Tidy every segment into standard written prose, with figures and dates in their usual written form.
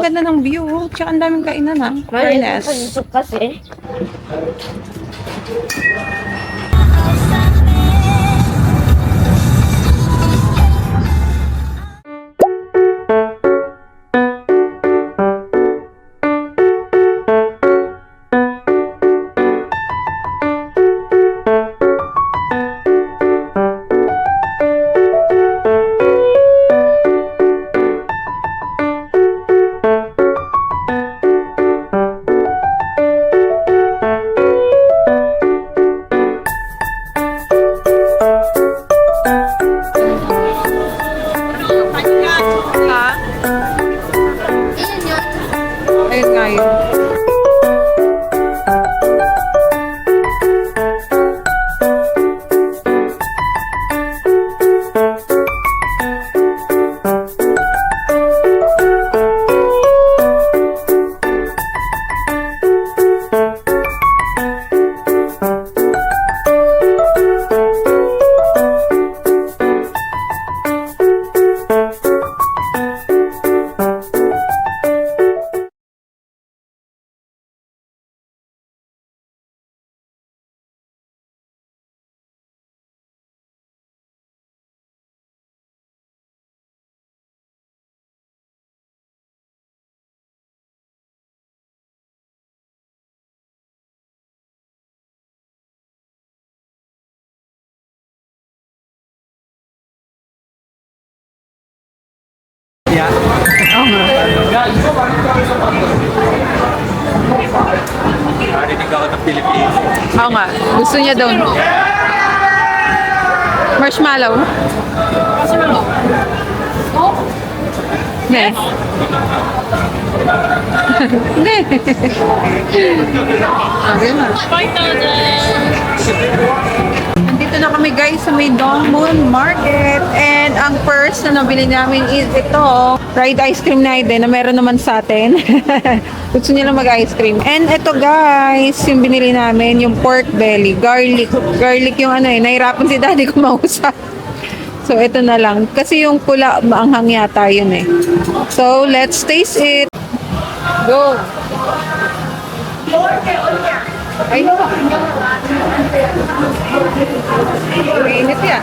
ganda ng view. Tsaka ang daming kainan ha. Fairness. Kasi. Ayun nga yun. Yeah. Oo nga. Narinig ako ng Pilipinas. Oo nga. Gusto niya daw. Marshmallow? Hindi. Hindi. Okay na. Nandito na kami guys sa may Dongmun Market. And ang first na nabili namin is ito. Fried ice cream na din na meron naman sa atin. Gusto niya lang mag-ice cream. And ito guys, yung binili namin, yung pork belly. Garlic. Garlic yung ano eh. Nahirapan si daddy kung mausap. So ito na lang. Kasi yung pula, maanghang yata yun eh. So let's taste it. Go! Ay, no. Mainit yan.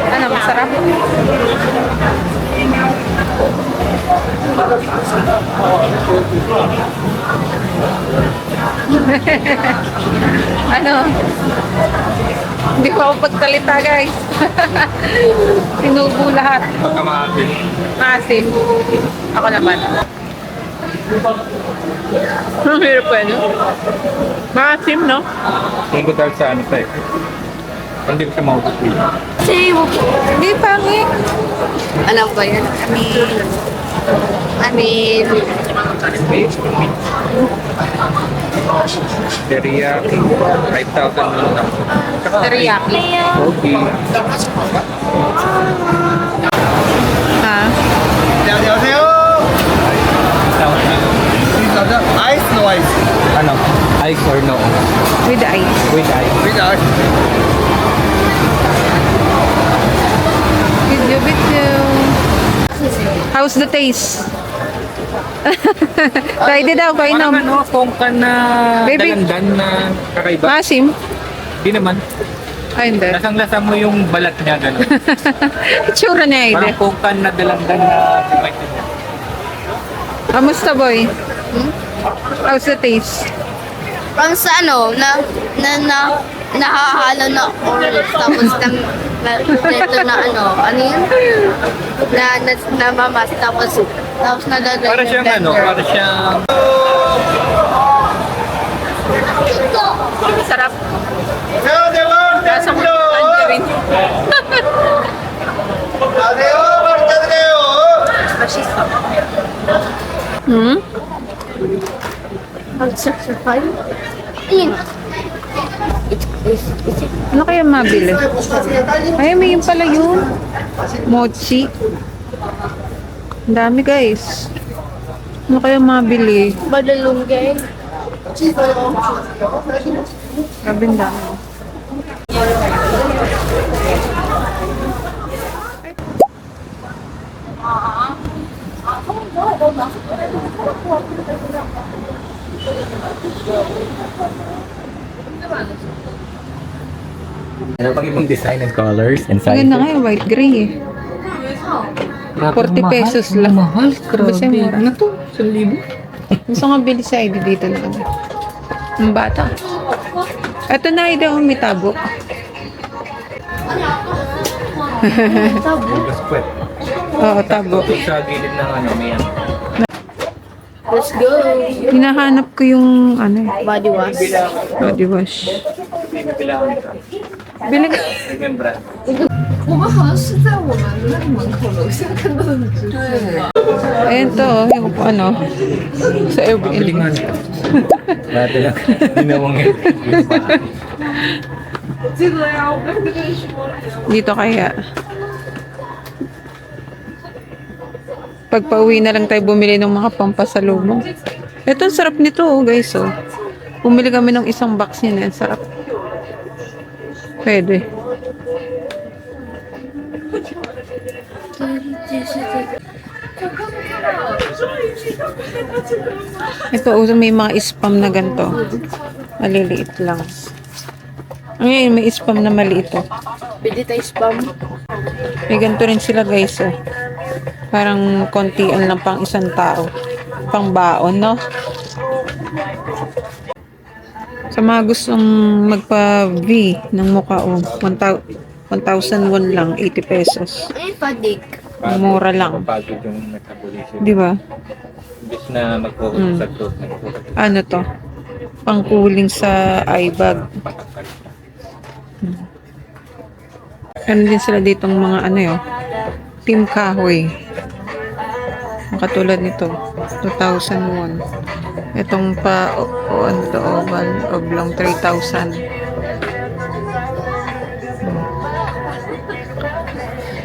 Ano, masarap? Ano? Hindi ko ako pagsalita guys. Sinubo lahat. Pagkamaasin. Maasim. Ako naman. Ang hirap po ano? Maasim, no? Kung ko dahil sa ano tayo. Hindi ko siya mahutuloy. Hindi pangit. Ano ba yun? Teriyaki. 5,000 lang. Teriyaki. Okay. Ha? 안녕하세요. 아이스 노 아이스. Ano? Ice or no? With ice. With ice. 우리 아이스. Video, video. How's the taste? Try it daw, Parang kainom. ano, kongkan na Baby. dalandan na kakaiba. Maasim? Hindi naman. Ay, hindi. Lasang-lasa mo yung balat niya gano'n. Itsura niya, hindi. Parang kongkan na dalandan na divided niya. Kamusta, boy? How's the taste? Pang sa ano, nahahalo na orange tapos dito na ano yun? Namamas tapos nadadala. Para siyang ano, para siyang... Sarap. 안녕하세요. Lasa mo tangerine. 안녕하세요. 감사드려요. Hmm? Ayun. Ano kaya mabili? Ay, may yun pala yun. Mochi. Ang dami guys. Ano kaya mabili? Badalunggay. Grabe ang dami. Ano pang ibang design and colors and sizes? Maganda nga yung white gray eh. 40 pesos lang. Mahal, Basta mura. Ano to? 1,000? Gusto nga bili sa ID dito na. Ang bata. Ito na ID ang may tabo. Gaskwet. Oo, tabo. Ito sa gilid ng ano, may ano. Let's go. Hinahanap ko yung ano eh, Body wash. body wash. Bilangan ka. Bili ka. Remember. 我们好像是在我们那个门口楼下看到的直播。 Ayan to, yung ano, sa Airbnb. Pabilingan ka. Dati lang. Ginawang yun. Dito kaya. Pag pauwi na lang tayo bumili ng mga pampasalubong. Ito, ang sarap nito oh, guys. Oh. Bumili kami ng isang box niya. Ang sarap. Pwede. Ito, oh, may mga spam na ganito. Maliliit lang. Ngayon, may spam na maliit. Oh. Pwede tayo spam. May ganito rin sila guys. Oh. Parang kontian lang pang isang tao. Pang baon, no? Sa mga gustong magpa-V ng mukha, oh, 1,001 lang, 80 pesos. Ay, padik. Mura lang. Pagod yung metabolism. Di ba? Imbis na mag-focus sa growth, nag-focus Ano to? Pangkuling sa eye bag. Ano din sila ditong mga ano yun? Team Kahoy. Ang katulad nito, 2,001. Itong pa, ano to, oval, oblong, 3,000.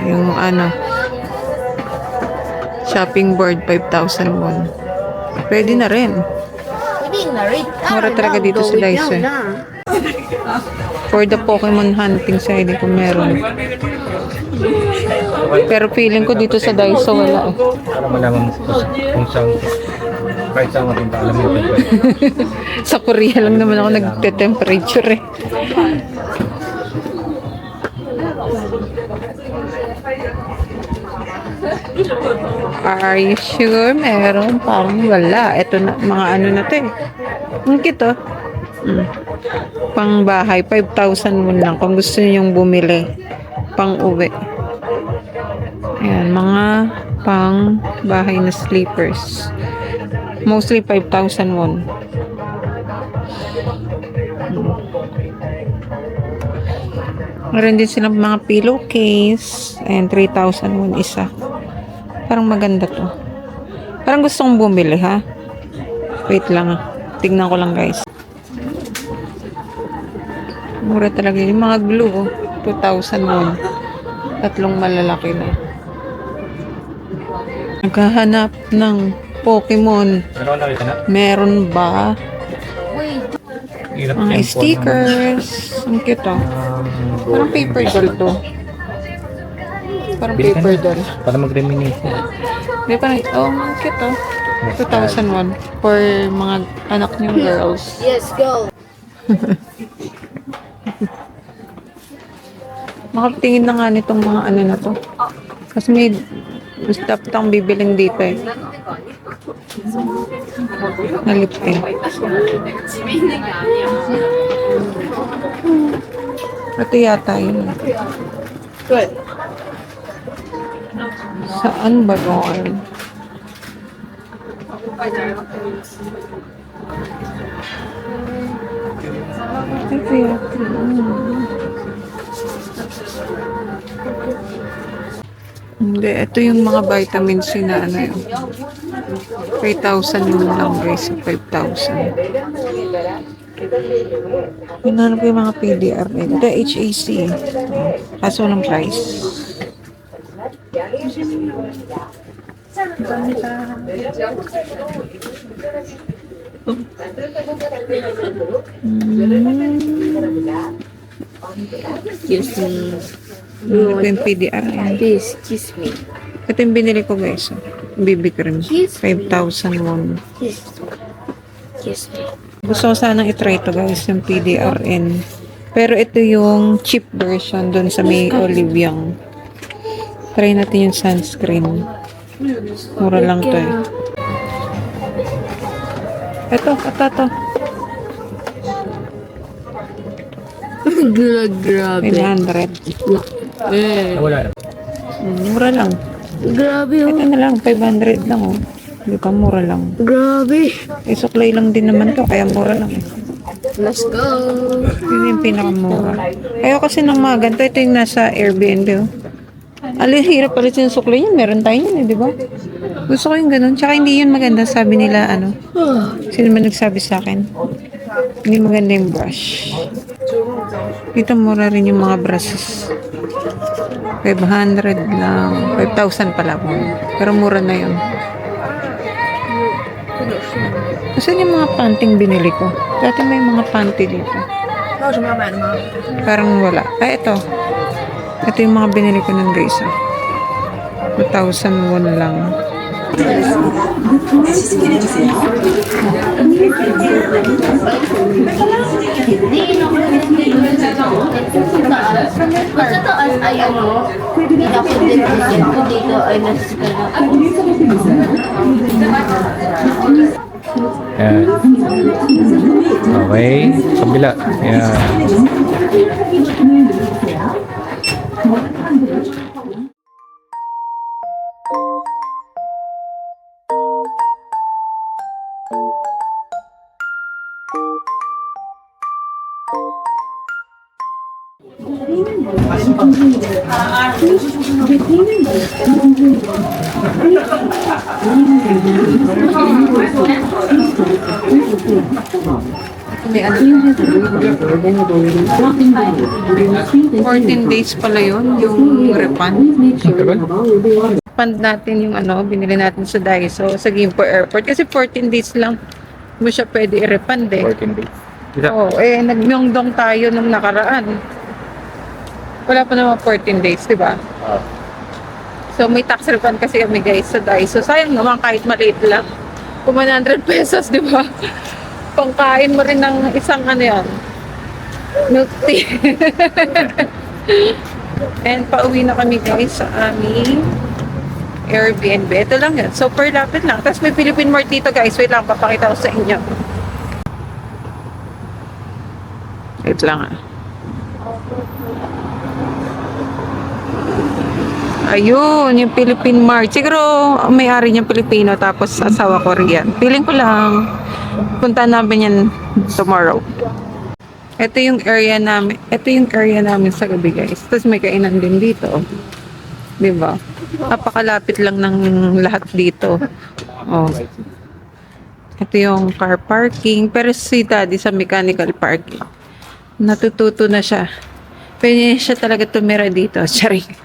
Yung ano, shopping board, 5,001. Pwede na rin. Pwede na rin. Mura talaga dito sa Daiso. For the Pokemon hunting side, kung meron. Pero feeling ko dito sa Daiso wala eh. Para malaman mo kung saan, kahit saan mapunta, alam mo yung Sa Korea lang naman ako nagte-temperature eh. Are you sure? Meron. Parang wala. Ito na, mga ano na to eh. Ang cute oh. Pang bahay, 5,000 lang kung gusto niyo yung bumili. Pang uwi. Ayan, mga pang bahay na sleepers. Mostly 5,000 won. Meron din silang mga pillowcase. Ayan, 3,000 won isa. Parang maganda to. Parang gusto kong bumili ha. Wait lang ah. Tignan ko lang guys. Mura talaga yung mga glue oh. 2,000 won. Tatlong malalaki na. Naghahanap ng Pokemon. Ano ka nakita na? Meron ba? Hirap Mga tempo stickers. Ang cute oh. Parang paper doll to. Parang Bili ka paper na. doll. Para mag-reminisce. Di parang, oh, ang cute oh. 2,001 for mga anak niyong girls. Yes, go. Makatingin na nga nitong mga ano na to. Kasi may stop tang bibiling dito eh. Nalipin. Ito yata yun. Saan ba doon? Ito yata yun. Hindi, ito yung mga vitamin C na ano yun. 3,000 yun lang guys, 5,000. Hinanap ko yung mga PDR. Ito, HAC. Kaso ng price. Excuse me. Ito yung PDR. Ayan. Please, kiss me. Ito yung binili ko guys. BB cream. Yes. 5,000 won. Yes. Yes. Gusto ko sanang itry ito guys, yung PDRN. Pero ito yung cheap version dun sa may Olive Young. Try natin yung sunscreen. Mura lang to eh. Ito. Grabe. 500. Eh. Wala na. Mura lang. Grabe Ito na lang, 500 lang oh. Di ba, mura lang. Grabe. Suklay lang din naman to, kaya mura lang. Let's go. Yun yung pinakamura. Ayaw kasi ng mga ganito. Ito yung nasa Airbnb oh. Hirap pala yung suklay yun. Meron tayo yun eh, di ba? Gusto ko yung ganun. Tsaka hindi yun maganda. Sabi nila, sino man nagsabi sa akin? Hindi maganda yung brush. Dito mura rin yung mga brushes. 500 lang. 5,000 pala po. Pero mura na yun. Saan yung mga panting binili ko? Dati may mga panty dito. Parang wala. Ito. Ito yung mga binili ko nun guys. 2,000 won lang. Basta taas ay ano, hindi ako dito ay nasa Ayan. Okay. Kabila. Ayan. May 14 days pala yun, yung refund. Refund natin yung binili natin sa Daiso, sa Gimpo Airport. Kasi 14 days lang mo siya pwede i-refund eh. 14 days. Isa. Oo, nagmyongdong tayo nung nakaraan. Wala pa naman 14 days, di ba? So, may tax refund kasi kami guys sa Daiso. Sayang naman kahit maliit lang. Kung 100 pesos, di ba? Pangkain mo rin ng isang yan, milk tea. And pauwi na kami guys sa aming Airbnb. Ito lang yan. Super lapit lang. Tapos may Philippine Mart dito guys. Wait lang, papakita ko sa inyo. Wait lang Ayun, yung Philippine Mart. Siguro may-ari niyang Pilipino tapos asawa Korean. Feeling ko lang punta namin yan tomorrow. Ito yung area namin. Ito yung area namin sa gabi guys. Tapos may kainan din dito. Diba? Napakalapit lang ng lahat dito. Oh. Ito yung car parking. Pero si daddy sa mechanical parking. Natututo na siya. Pwede siya talaga tumira dito. Charing.